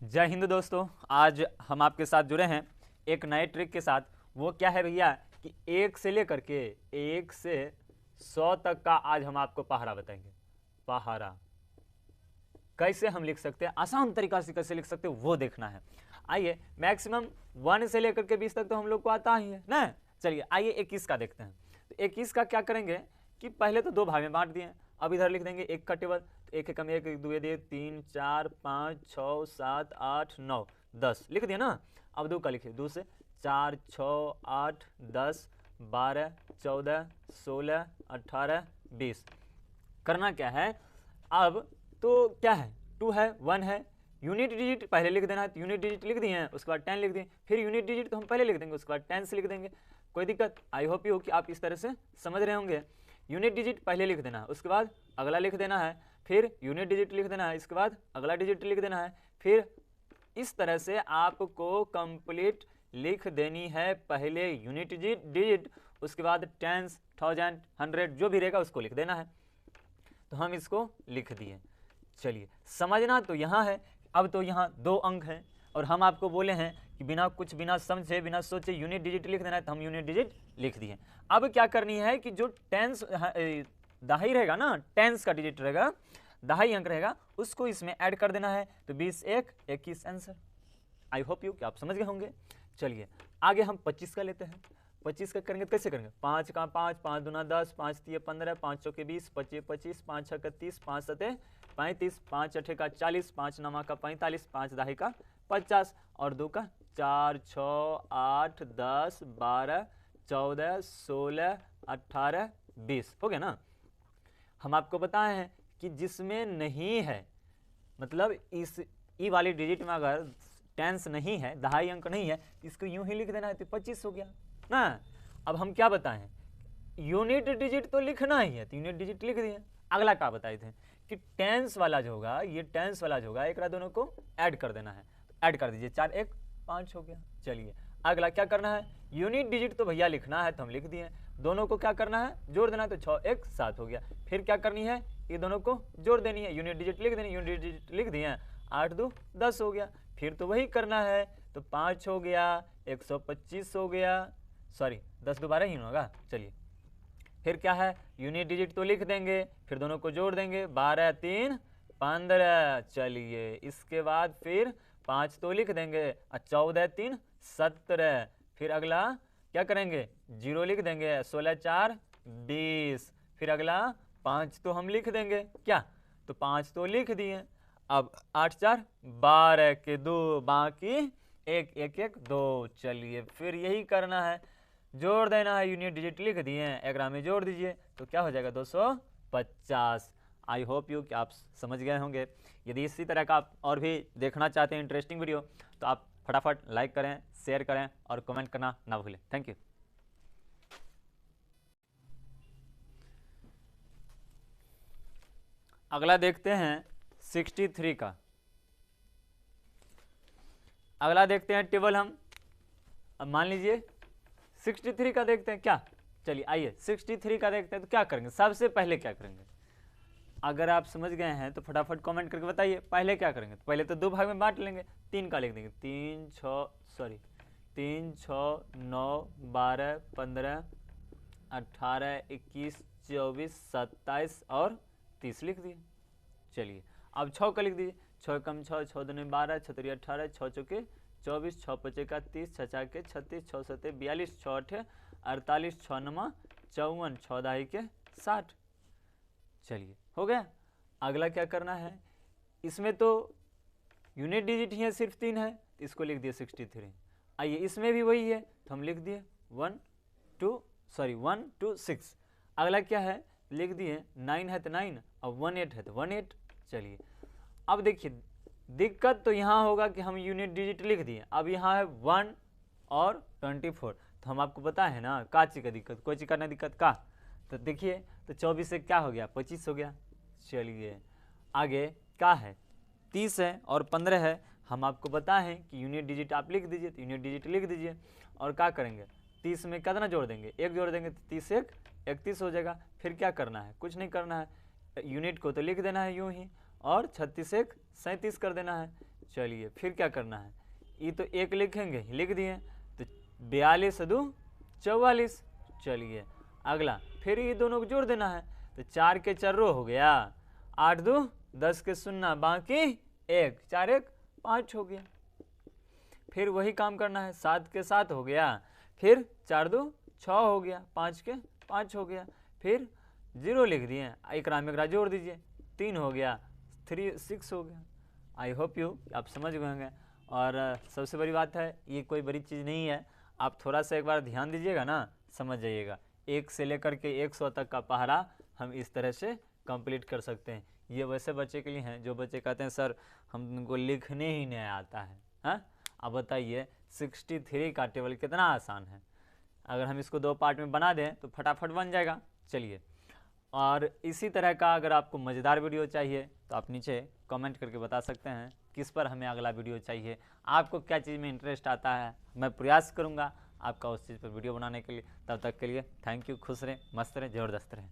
जय हिंद दोस्तों। आज हम आपके साथ जुड़े हैं एक नए ट्रिक के साथ। वो क्या है भैया कि एक से लेकर के 1 से 100 तक का आज हम आपको पहाड़ा बताएंगे। पहाड़ा कैसे हम लिख सकते हैं, आसान तरीका से कैसे लिख सकते हैं वो देखना है। आइए, मैक्सिमम 1 से लेकर के 20 तक तो हम लोग को आता ही है ना। चलिए आइए 21 का देखते हैं। तो 21 का क्या करेंगे कि पहले तो 2 भाग में बांट दिए, अब इधर लिख देंगे 1 का टेबल। तो 1 एकम 1, 1 2 दिए 3 4 5 6 7 8 9 10 लिख दिया ना। अब 2 का लिखिए, 2 से 4 6 8 10 12 14 16 18 20। करना क्या है अब, तो क्या है 2 है 1 है, यूनिट डिजिट पहले लिख देना है। तो यूनिट डिजिट लिख दिए हैं, उसके बाद 10 लिख दिए, फिर यूनिट डिजिट तो हम पहले लिख देंगे, उसके बाद 10 से लिख देंगे। कोई दिक्कत? आई होप यू कि आप इस तरह से समझ रहे होंगे। यूनिट डिजिट पहले लिख देना है, उसके बाद अगला लिख देना है, फिर यूनिट डिजिट लिख देना है, इसके बाद अगला डिजिट लिख देना है। फिर इस तरह से आपको कंप्लीट लिख देनी है। पहले यूनिट डिजिट, उसके बाद टेंस, थाउजेंड, 100 जो भी रहेगा उसको लिख देना है। तो हम इसको लिख दिए। चलिए समझना तो यहाँ है। अब तो यहाँ 2 अंक हैं और हम आपको बोले हैं कि बिना समझे बिना सोचे यूनिट डिजिट लिख देना है, तो हम यूनिट डिजिट लिख दिए। अब क्या करनी है कि जो टेंस दहाई रहेगा ना, टेंस का डिजिट रहेगा, दहाई अंक रहेगा, उसको इसमें ऐड कर देना है। तो 20 1 21 आंसर। आई होप यू कि आप समझ गए होंगे। चलिए आगे हम 25 का लेते हैं। 25 का करेंगे तो कैसे करेंगे? 5 का 5, 5 दूना 10, 5 तिया 15, 5 चौके 20, 25 25, 5 6 का 30, 5 सते 35, 5 अठे का 40, 5 नमा का 45, 5 दाही का 50 और 2 का 4 6 8 10 12 14 16 18 20 हो गया ना। हम आपको बताए हैं कि जिसमें नहीं है, मतलब इस ई वाली डिजिट में अगर टेंस नहीं है, दहाई अंक नहीं है, इसको यूं ही लिख देना है, तो 25 हो गया ना। अब हम क्या बताएं, यूनिट डिजिट तो लिखना ही है, तो यूनिट डिजिट लिख दिए। अगला क्या बताए थे कि टेंस वाला जो होगा, ये टेंस वाला जो होगा, एक दोनों को ऐड कर देना है। तो ऐड कर दीजिए, 4 1 5 हो गया। चलिए अगला क्या करना है, यूनिट डिजिट तो भैया लिखना है, तो हम लिख दिए। दोनों को क्या करना है, जोड़ देना है, तो 6 1 7 हो गया। फिर क्या करनी है, ये दोनों को जोड़ देनी है, यूनिट डिजिट लिख देनी, यूनिट डिजिट लिख दिए, 8 2 10 हो गया। फिर तो वही करना है, तो 5 हो गया, 125 हो गया, सॉरी 10 दोबारा ही होगा। चलिए फिर क्या है, यूनिट डिजिट तो लिख देंगे, फिर दोनों को जोड़ देंगे, 12 3 15। चलिए इसके बाद फिर 5 तो लिख देंगे, 14 3 17। फिर अगला क्या करेंगे, 0 लिख देंगे, 16 4 20। फिर अगला 5 तो हम लिख देंगे, क्या तो 5 तो लिख दिए। अब 8 4 12 के 2, बाकी 1 1 1 2। चलिए फिर यही करना है, जोड़ देना है, यूनिट डिजिट लिख दिए, एग्राम में जोड़ दीजिए, तो क्या हो जाएगा 250। आई होप यू कि आप समझ गए होंगे। यदि इसी तरह का आप और भी देखना चाहते हैं इंटरेस्टिंग वीडियो, तो आप फटाफट लाइक करें, शेयर करें और कमेंट करना ना भूलें। Thank you. अगला देखते हैं 63 का। अगला देखते हैं टेबल हम। अब मान लीजिए 63 का देखते हैं क्या। चलिए आइए 63 का देखते हैं। तो क्या करेंगे, सबसे पहले क्या करेंगे, अगर आप समझ गए हैं तो फटाफट कमेंट करके बताइए पहले क्या करेंगे। तो पहले तो 2 भाग में बांट लेंगे, 3 का लिख देंगे, 3 6 9 12 15 18 21 24 27 और 30 लिख दिए। चलिए अब 6 का लिख दीजिए, 6 कम 6 6 दूनी 12 6 3 18 6 चौके 24 6 5 का 30 6 4 के 36 6 7 42 6 8 48 6 9 54 6 दाही के 60। चलिए हो गया। अगला क्या करना है, इसमें तो यूनिट डिजिट ही है, सिर्फ 3 है, तो इसको लिख दिए 63। आइए इसमें भी वही है, तो हम लिख दिए 1 2 6। अगला क्या है, लिख दिए 9 है तो 9, अब 18 है तो 18। चलिए अब देखिए दिक्कत तो यहाँ होगा कि हम यूनिट डिजिट लिख दिए, अब यहाँ है 1 और 24। तो हम आपको पता है ना का चीज़ का दिक्कत, कोई चीज़ का ना दिक्कत का। तो देखिए तो 24 से क्या हो गया, 25 हो गया। चलिए आगे क्या है, 30 है और 15 है। हम आपको बताएं कि यूनिट डिजिट आप लिख दीजिए, तो यूनिट डिजिट लिख दीजिए और क्या करेंगे, 30 में कितना जोड़ देंगे, 1 जोड़ देंगे, तो 30 1 31 हो जाएगा। फिर क्या करना है, कुछ नहीं करना है, यूनिट को तो लिख देना है यूं ही, और 36 1 37 कर देना है। चलिए फिर क्या करना है, ये तो एक लिखेंगे, लिख दिए, तो 42 दू 44। चलिए अगला फिर ये दोनों को जोड़ देना है, तो 4 के चर्रो हो गया, 8 दू 10 के शून्य, बाकी 1, 4 1 5 हो गया। फिर वही काम करना है, 7 के 7 हो गया, फिर 4 दू 6 हो गया, 5 के 5 हो गया, फिर 0 लिख दिए, एक राम एक जोड़ दीजिए, 3 हो गया, 3 6 हो गया। आई होप यू आप समझ गए होंगे। और सबसे बड़ी बात है, ये कोई बड़ी चीज़ नहीं है, आप थोड़ा सा एक बार ध्यान दीजिएगा ना, समझ जाइएगा। 1 से लेकर के 100 तक का पहरा हम इस तरह से कंप्लीट कर सकते हैं। ये वैसे बच्चे के लिए हैं जो बच्चे कहते हैं सर हमको लिखने ही नहीं आता है। हाँ, अब बताइए 63 का टेबल कितना आसान है, अगर हम इसको 2 पार्ट में बना दें तो फटाफट बन जाएगा। चलिए, और इसी तरह का अगर आपको मज़ेदार वीडियो चाहिए तो आप नीचे कमेंट करके बता सकते हैं किस पर हमें अगला वीडियो चाहिए, आपको क्या चीज़ में इंटरेस्ट आता है, मैं प्रयास करूँगा आपका उस चीज़ पर वीडियो बनाने के लिए। तब तक के लिए थैंक यू, खुश रहें, मस्त रहें, ज़बरदस्त रहें।